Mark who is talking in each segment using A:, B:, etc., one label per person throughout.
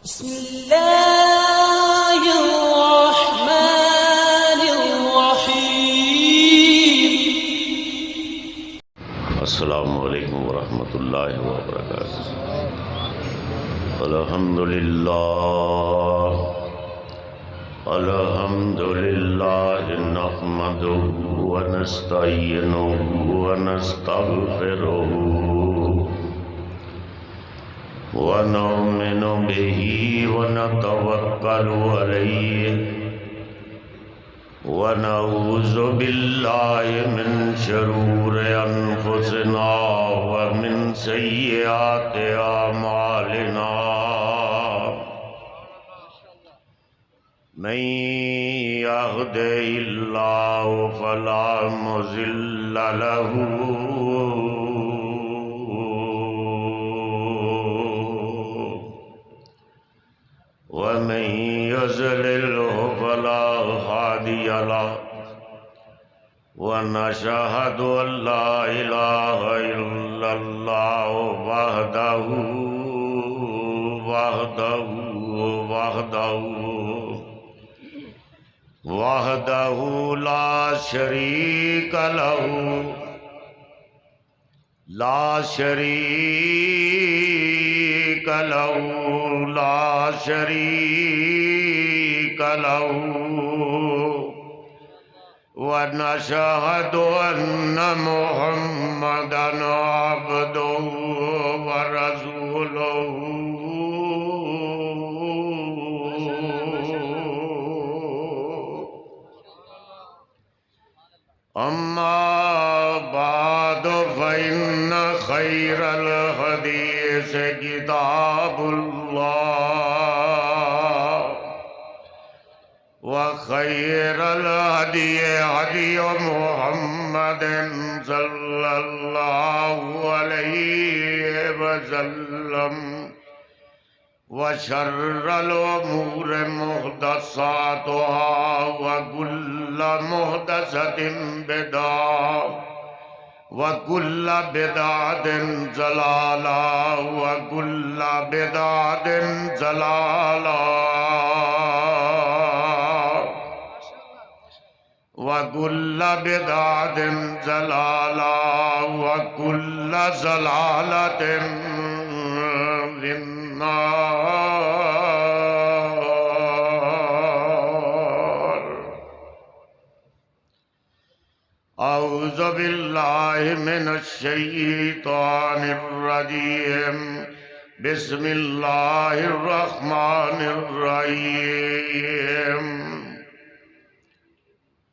A: बिस्मिल्लाहिर्रहमानिर्रहीम। अस्सलामु अलैकुम वरहमतुल्लाहि वबरकातुहू। अल्हम्दुलिल्लाह नहमदुहु व नस्तईनुहु व नस्तगफिरुहु व नुमिनु बिही व नतवक्कलु अलैहि व नऊज़ु बिल्लाहि मिन शुरूरि अनफुसिना व मिन सय्यिआति अमालिना। मन यहदिहिल्लाहु फला मुज़िल्ल लहू व मन युज़लिल्हु फला हादिय लहु व नशहदु अल्ला इलाहा इल्लल्लाहु वहदहु ला शरीक लहु व नशहदु अन्ना मुहम्मदन अब्दुहु व रसूलुहु। अम्मा बादु फ़इन्न खैरल हदीस किताबुल्लाह व खैरल हदी हदी मुहम्मदिन सल्लल्लाहु अलैहि वसल्लम व शर्रल उमूरि मुहदसातुहा व कुल्लु मुहदसतिन बिदअह व कुल्लु बिदअतिन ज़लालह व कुल्लु बिदअतिन ज़लालह व कुल्लु बिदअतिन ज़लालह व कुल्लु ज़लालतिन फिन्नार। औज़ु बिल्लाहि मिनश शैतानिर रजीम। बिस्मिल्लाहिर रहमानिर रहीम।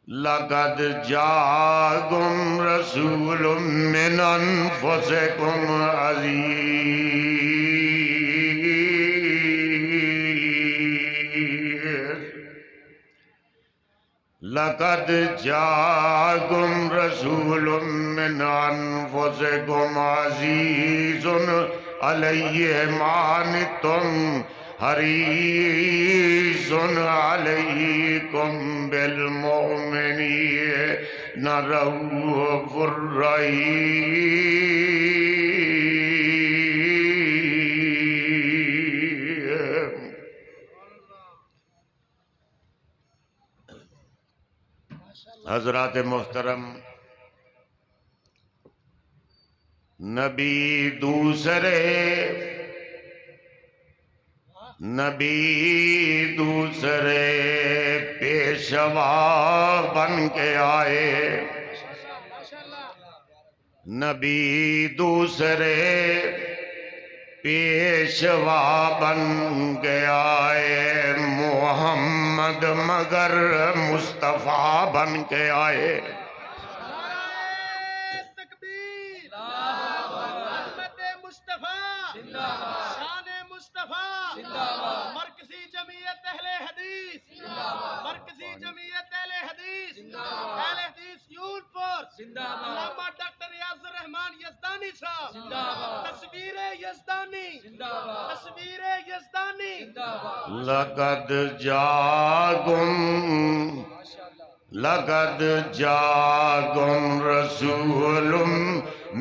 A: लक़द जाअकुम रसूलुम मिन अनफुसिकुम अज़ीज़। लक़द जाअकुम रसूलुम मिन अनफुसिकुम अज़ीज़ुन अलैहि मा अनित्तुम हरीसुन अलैकुम बिल मुमिनीना रऊफ़ुर रहीम। हज़रात मोहतरम, नबी दूसरे पेशवा बन के आए। नबी दूसरे पेशवा बन के आए। मोहम्मद मगर मुस्तफ़ा बन के आए।
B: मरकज़ी जमीयत अहले हदीस मरकज़ी जमीयत अहले हदीस यूथ फोर्स अल्लामा डॉक्टर यासर रहमान यज़दानी साहब तस्वीरे यज़दानी
A: लक़द जाअकुम रसूलुम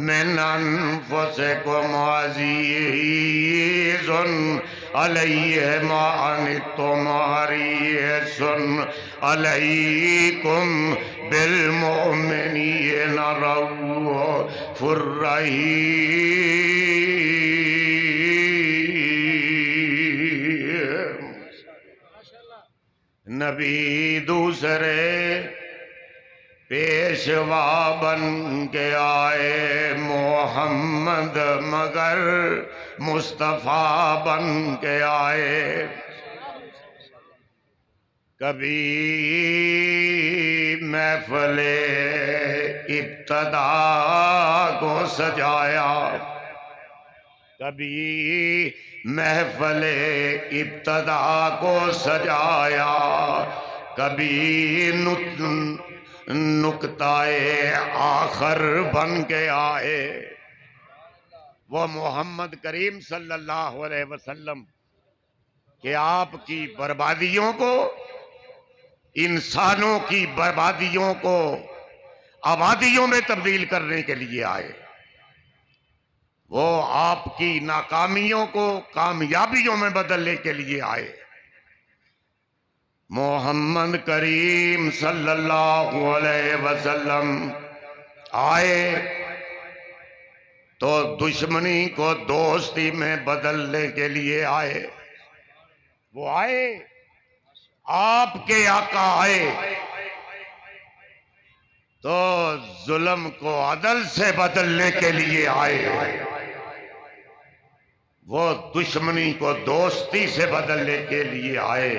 A: मिन अनफुसिकुम अज़ीज़ुन अलैहिमा तुम्हारी सुन अलैकुम बिल मोमिनीन रऊफुर रहीम। नबी दूसरे पेशवा बन के आए मोहम्मद मगर मुस्तफ़ा बन के आए। कभी महफ़िले इब्तदा को सजाया, कभी महफ़िले इब्तदा को सजाया, कभी नुक्ताए आखिर बन के आए। वो मोहम्मद करीम सल्लल्लाहु अलैहि वसल्लम कि आपकी बर्बादियों को, इंसानों की बर्बादियों को आबादियों में तब्दील करने के लिए आए। वो आपकी नाकामियों को कामयाबियों में बदलने के लिए आए। मोहम्मद करीम सल्लल्लाहु अलैहि वसल्लम आए तो दुश्मनी को दोस्ती में बदलने के लिए आए। वो आए, आपके आका आए तो जुल्म को अदल से बदलने के लिए आए। वो दुश्मनी को दोस्ती से बदलने के लिए आए,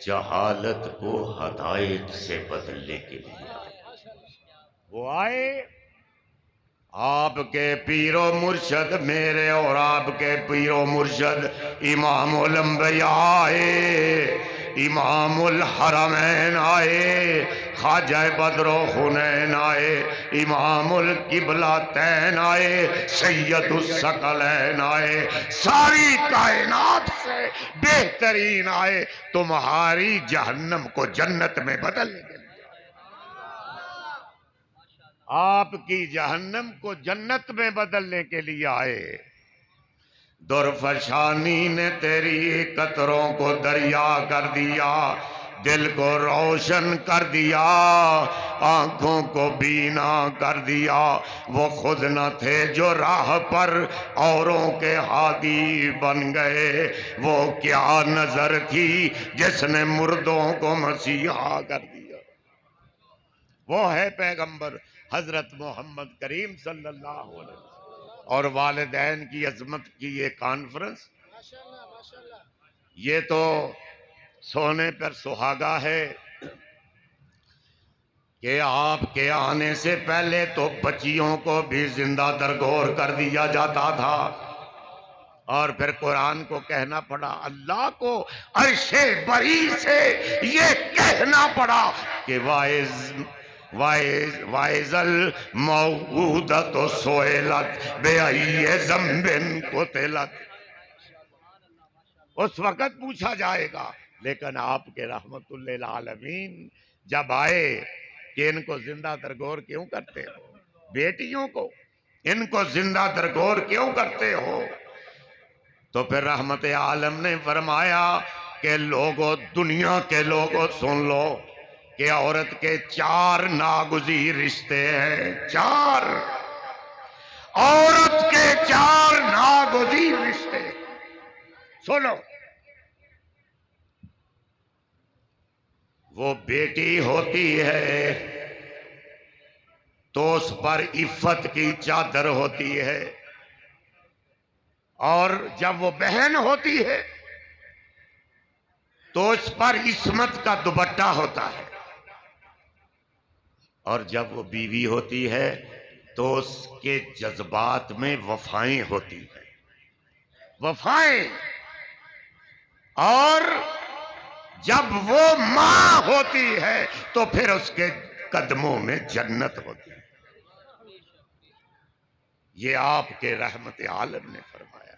A: जहालत को हदायत से बदलने के लिए आए। वो आए, आपके पीरो मुर्शद मेरे और आपके पीरो मुर्शद इमामुल अंबिया आए, इमामुल हरमैन आए, ख्वाजा बदरो हुनैन आए, इमामुल किबला तैन आए, सैयदुस सकलैन आए, सारी कायनात से बेहतरीन आए तुम्हारी जहन्नम को जन्नत में बदलने के लिए। आपकी जहन्नम को जन्नत में बदलने के लिए आए। दुर्फशानी ने तेरी कतरों को दरिया कर दिया, दिल को रोशन कर दिया, आंखों को बीना कर दिया। वो खुद न थे जो राह पर औरों के हादी बन गए। वो क्या नजर थी जिसने मुर्दों को मसीहा कर दिया। वो है पैगंबर हजरत मोहम्मद करीम सल्लल्लाहु अलैहि वसल्लम। और वालिदैन की अजमत की ये कॉन्फ्रेंस, ये तो सोने पर सुहागा है कि आपके आने से पहले तो बच्चियों को भी जिंदा दरगोर कर दिया जाता था। और फिर कुरान को कहना पड़ा, अल्लाह को अर्शे बरी से ये कहना पड़ा कि वाइजल मौऊदत सोएलत बेअय्यि ज़ंबिन कुतिलत। उस वक़्त पूछा जाएगा। लेकिन आपके रहमतुल्लिल आलमीन जब आए कि इनको जिंदा दरगोर क्यों करते हो, बेटियों को इनको जिंदा दरगोर क्यों करते हो, तो फिर रहमत आलम ने फरमाया कि लोगों, दुनिया के लोगों सुन लो कि औरत के 4 नागुज़ीर रिश्ते हैं। 4 औरत के 4 नागुज़ीर रिश्ते। सुनो, वो बेटी होती है तो उस पर इफ्फत की चादर होती है, और जब वो बहन होती है तो उस पर इस्मत का दुपट्टा होता है, और जब वो बीवी होती है तो उसके जज्बात में वफाएं होती है, वफाएं। और जब वो मां होती है तो फिर उसके कदमों में जन्नत होती है। ये आपके रहमत आलम ने फरमाया।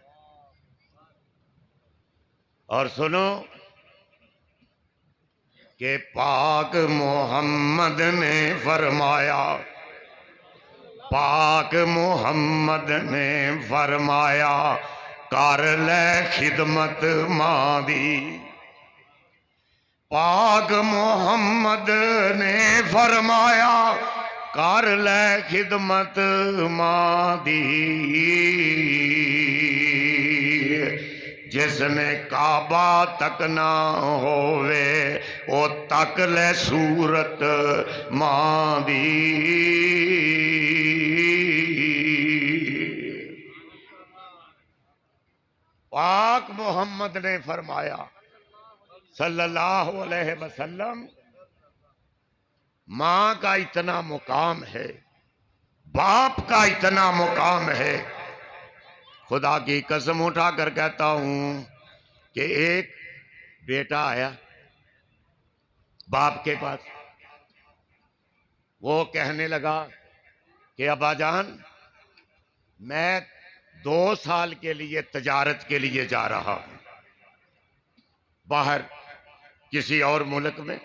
A: और सुनो कि पाक मोहम्मद ने फरमाया, पाक मोहम्मद ने फरमाया कर ले खिदमत मां दी। पाक मोहम्मद ने फरमाया कर ले खिदमत मां दी। जिसने काबा तक ना होवे ओ तक ले सूरत मां दी। पाक मोहम्मद ने फरमाया सल्लल्लाहु अलैहि वसल्लम, मां का इतना मुकाम है, बाप का इतना मुकाम है, खुदा की कसम उठाकर कहता हूं कि एक बेटा आया बाप के पास, वो कहने लगा कि अब्बाजान मैं 2 साल के लिए तजारत के लिए जा रहा हूं बाहर किसी और मुल्क में,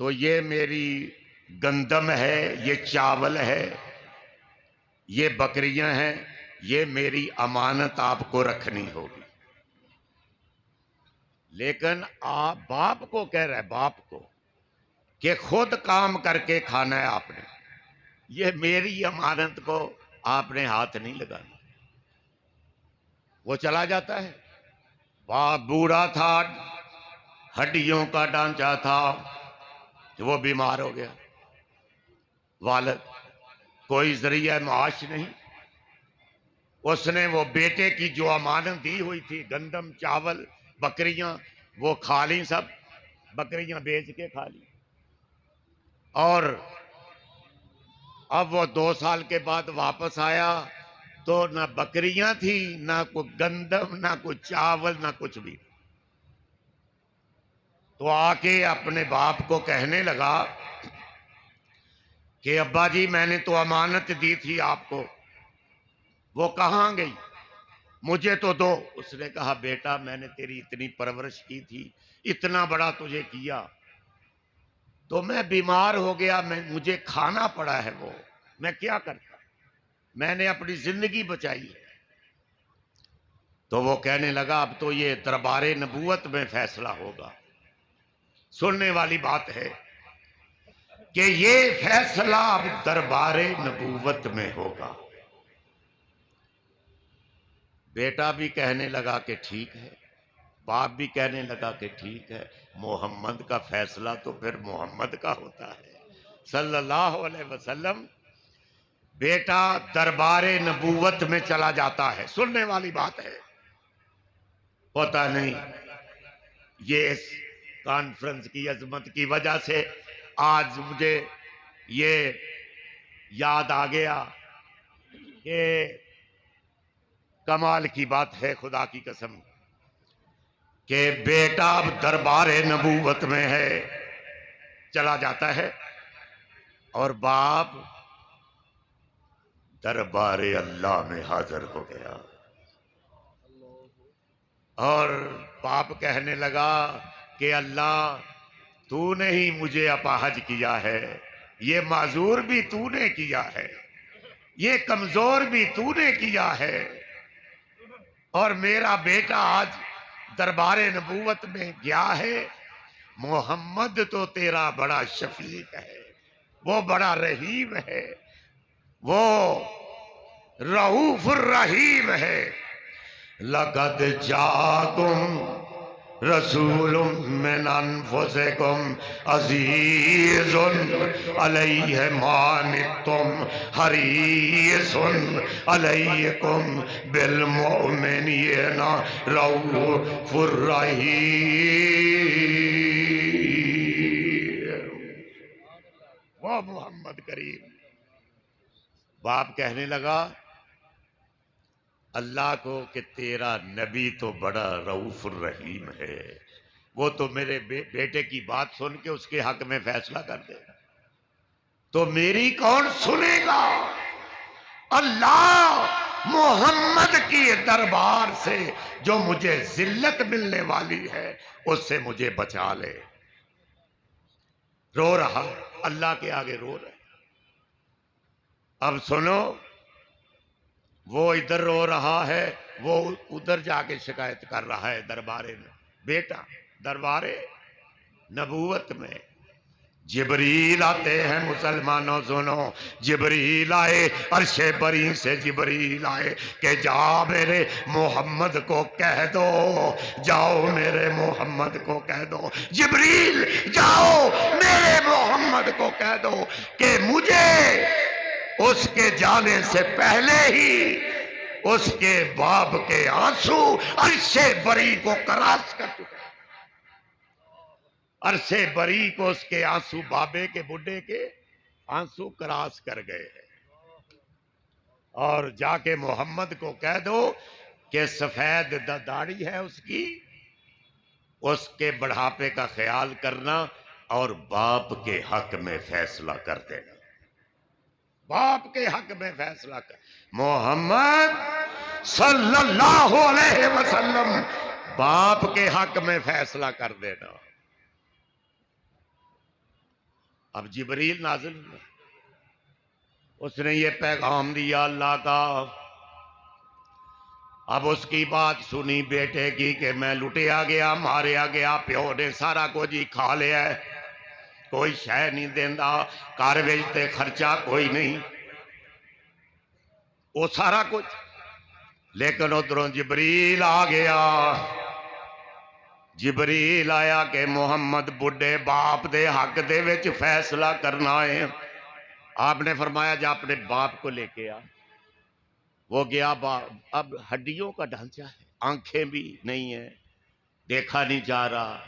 A: तो ये मेरी गंदम है, ये चावल है, ये बकरियां हैं, ये मेरी अमानत आपको रखनी होगी। लेकिन आप बाप को कह रहे हैं, बाप को, कि खुद काम करके खाना है आपने, ये मेरी अमानत को आपने हाथ नहीं लगाना। वो चला जाता है। बाप बूढ़ा था, हड्डियों का ढांचा था, वो बीमार हो गया। वालिद कोई जरिया माश नहीं, उसने वो बेटे की जो अमानत दी हुई थी, गंदम चावल बकरियां, वो खा ली, सब बकरियां बेच के खा ली। और अब वो 2 साल के बाद वापस आया तो ना बकरियां थी, ना कोई गंदम, ना कोई चावल, ना कुछ भी। तो आके अपने बाप को कहने लगा कि अब्बा जी मैंने तो अमानत दी थी आपको, वो कहाँ गई, मुझे तो दो। उसने कहा बेटा मैंने तेरी इतनी परवरिश की थी, इतना बड़ा तुझे किया, तो मैं बीमार हो गया, मुझे खाना पड़ा है, वो मैं क्या करता, मैंने अपनी जिंदगी बचाई है। तो वो कहने लगा अब तो ये दरबारे नबूवत में फैसला होगा। सुनने वाली बात है कि ये फैसला अब दरबारे नबूवत में होगा। बेटा भी कहने लगा कि ठीक है, बाप भी कहने लगा कि ठीक है, मोहम्मद का फैसला तो फिर मोहम्मद का होता है सल्लल्लाहु अलैहि वसल्लम। बेटा दरबारे नबूवत में चला जाता है। सुनने वाली बात है, पता नहीं ये इस कॉन्फ्रेंस की अजमत की वजह से आज मुझे ये याद आ गया कि कमाल की बात है, खुदा की कसम, कि बेटा अब दरबारे नबूवत में है, चला जाता है, और बाप दरबारे अल्लाह में हाजिर हो गया। और बाप कहने लगा कि अल्लाह तूने ही मुझे अपाहज किया है, ये माजूर भी तूने किया है, ये कमजोर भी तूने किया है, और मेरा बेटा आज दरबारे नबूवत में गया है। मोहम्मद तो तेरा बड़ा शफीक है, वो बड़ा रहीम है, वो रऊफ रहीम है। लक़द जाकुम रसूलुम मिन अनफुसिकुम अज़ीज़ुन अलैहि मा अनित्तुम हरीसुन अलैकुम बिल मुमिनीना रऊफुर रहीम। वो मोहम्मद करीम। बाप कहने लगा अल्लाह को कि तेरा नबी तो बड़ा रऊफुर रहीम है, वो तो मेरे बेटे की बात सुन के उसके हक में फैसला कर दे, तो मेरी कौन सुनेगा। अल्लाह मोहम्मद की दरबार से जो मुझे जिल्लत मिलने वाली है उससे मुझे बचा ले। रो रहा, अल्लाह के आगे रो रहा। अब सुनो, वो इधर रो रहा है, वो उधर जाके शिकायत कर रहा है दरबारे में। बेटा, दरबारे नबूवत में जिबरील आते हैं मुसलमानों, सुनो। जिबरील आए, अर्शे बरी से जिबरील आए कि जा मेरे मोहम्मद को कह दो, जाओ मेरे मोहम्मद को कह दो, जिबरील जाओ मेरे मोहम्मद को कह दो कि मुझे उसके जाने से पहले ही उसके बाप के आंसू अर्शे बरी को करास कर चुके। अरसे बरी को उसके आंसू, बाबे के बुढ़े के आंसू क्रॉस कर गए हैं। और जाके मोहम्मद को कह दो कि सफेद दाढ़ी है उसकी, उसके बढ़ापे का ख्याल करना और बाप के हक में फैसला कर देना। बाप के हक में फैसला कर। मोहम्मद सल्लल्लाहु अलैहि वसल्लम बाप के हक में फैसला कर देना। अब जिबरील नाज़िल हुआ, उसने ये पैगाम दिया अल्लाह का। अब उसकी बात सुनी बेटे की कि मैं लुटिया गया, मारिया गया, प्यो ने सारा कुछ ही खा लिया, कोई शह नहीं देंदा, घर बेचते खर्चा कोई नहीं, वो सारा कुछ। लेकिन उधरों जिबरील आ गया। जिबरील आया कि मोहम्मद बुढ़े बाप दे हक दे विच फैसला करना है। आपने फरमाया जा अपने बाप को लेके आ। वो गया। अब हड्डियों का ढांचा है, आंखें भी नहीं है, देखा नहीं जा रहा,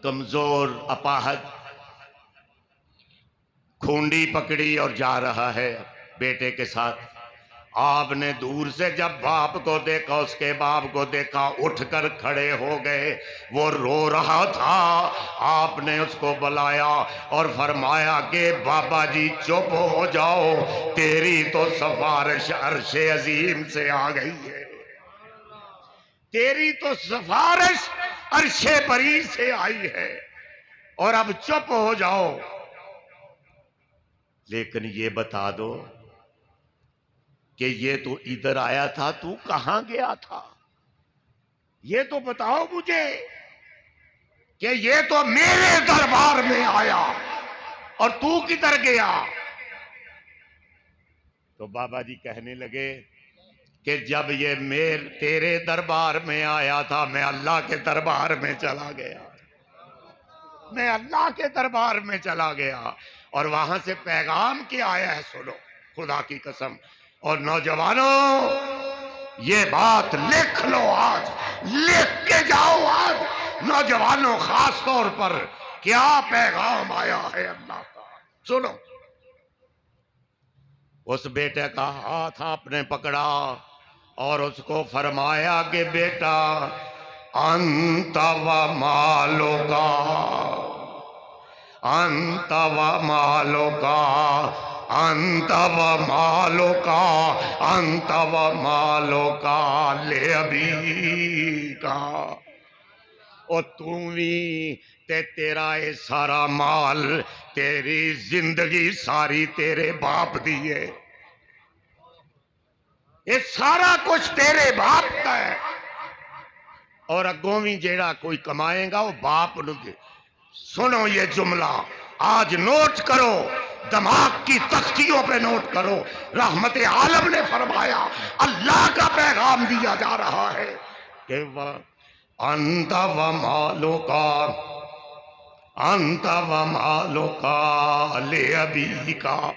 A: कमजोर, अपाहज, खूंडी पकड़ी और जा रहा है बेटे के साथ। आपने दूर से जब बाप को देखा, उसके बाप को देखा, उठकर खड़े हो गए। वो रो रहा था। आपने उसको बुलाया और फरमाया कि बाबा जी चुप हो जाओ, तेरी तो सिफारिश अर्शे अजीम से आ गई है, तेरी तो सिफारिश अर्शे बरी से आई है, और अब चुप हो जाओ। लेकिन ये बता दो कि ये तो इधर आया था, तू कहां गया था? ये तो बताओ मुझे कि ये तो मेरे दरबार में आया और तू किधर गया? तो बाबा जी कहने लगे कि जब ये तेरे दरबार में आया था, मैं अल्लाह के दरबार में चला गया, मैं अल्लाह के दरबार में चला गया, और वहां से पैगाम क्या आया है सुनो, खुदा की कसम। और नौजवानों ये बात लिख लो, आज लिख के जाओ। आज नौजवानों खास तौर पर क्या पैगाम आया है अल्लाह का, सुनो। उस बेटे का हाथ आपने पकड़ा और उसको फरमाया कि बेटा अंत व मालो का, अंत व मालो का, अंत व मालो का, अंत व मालो का, ले अभी का। और तू भी ते तेरा ये सारा माल, तेरी जिंदगी सारी तेरे बाप दी है, ये सारा कुछ तेरे बाप का है, और अगों भी जेड़ा कोई कमाएगा वो बाप नूं दे। सुनो ये जुमला, आज नोट करो, दिमाग की तख्तियों पे नोट करो। रहमत आलम ने फरमाया, अल्लाह का पैगाम दिया जा रहा है कि वह अंत व मालो का, अंत व मालो का, ले अभी का।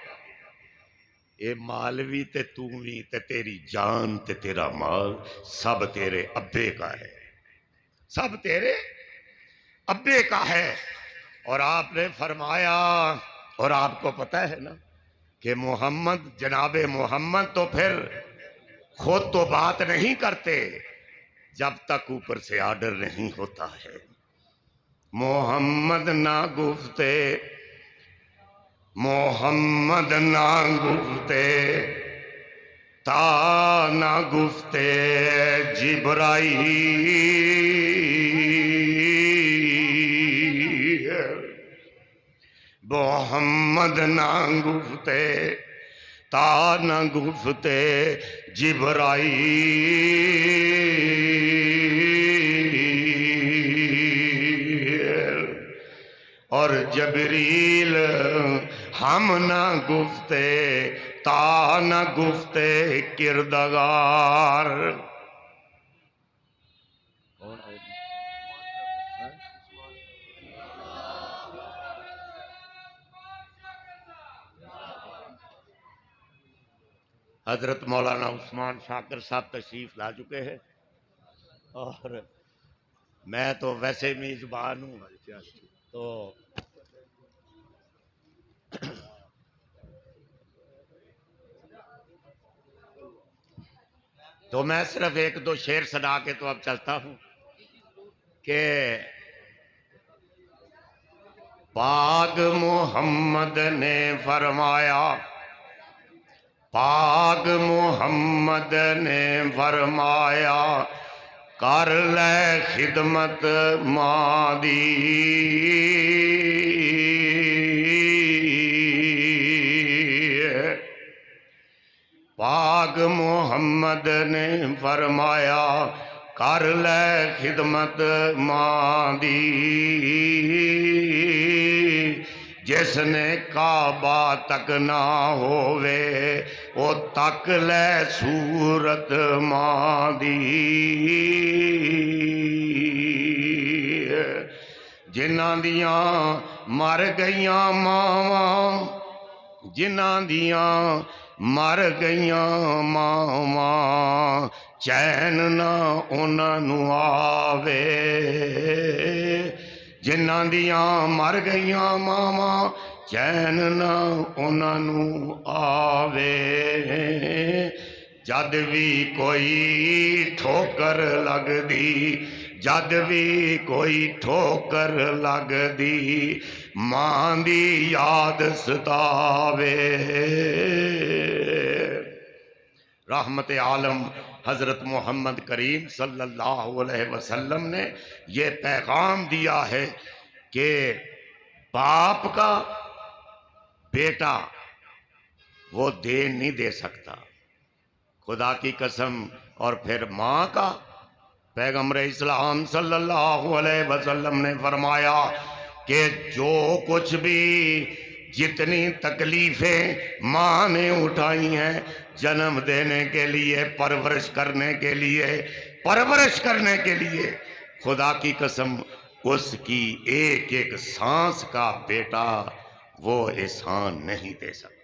A: ये माल भी ते तू भी ते तेरी जान ते तेरा माल सब तेरे अब्बे का है, सब तेरे अब्बे का है। और आपने फरमाया, और आपको पता है ना कि मोहम्मद, जनाबे मोहम्मद तो फिर खुद तो बात नहीं करते जब तक ऊपर से आर्डर नहीं होता है। मोहम्मद ना गुफ्ते, मोहम्मद ना गुफ्ते, ता ना गुफ्ते जिब्राईल, मोहम्मद ना गुफ्ते ता न गुफ्ते जिब्राईल, और जबरील हम न गुफ्ते ता न गुफ्ते किरदगार। हजरत मौलाना उस्मान शाकिर साहब तशरीफ ला चुके हैं, और मैं तो वैसे मेजबान हूँ, तो मैं सिर्फ एक दो शेर सुना के तो अब चलता हूँ कि पाक मोहम्मद ने फरमाया, पाक मोहम्मद ने फरमाया, कर ले खिदमत मां दी, पाक मोहम्मद ने फरमाया, कर ले खिदमत मां दी, जिसने काबा तक ना होवे वो तक ले सूरत मां दी, जिन्हां दियां मर गईयां मावां, जिन्हां दियां मर गईयां मावां, चैन ना उन्हां नू आवे, जिन्हां दियां मर गईयां मावां, चैन ना उन्हां नू आवे, जद भी कोई ठोकर लगदी, जद भी कोई ठोकर लगदी, मां दी याद सतावे। रहमत आलम हजरत मोहम्मद करीम सल्लल्लाहु अलैहि वसल्लम ने ये पैगाम दिया है कि बाप का बेटा वो देन नहीं दे सकता, खुदा की कसम। और फिर माँ का, पैगम्बर इस्लाम सल्लल्लाहु अलैहि वसल्लम ने फरमाया कि जो कुछ भी जितनी तकलीफें माँ ने उठाई हैं जन्म देने के लिए, परवरिश करने के लिए, परवरिश करने के लिए, खुदा की कसम उसकी एक एक सांस का बेटा वो एहसान नहीं दे सकता।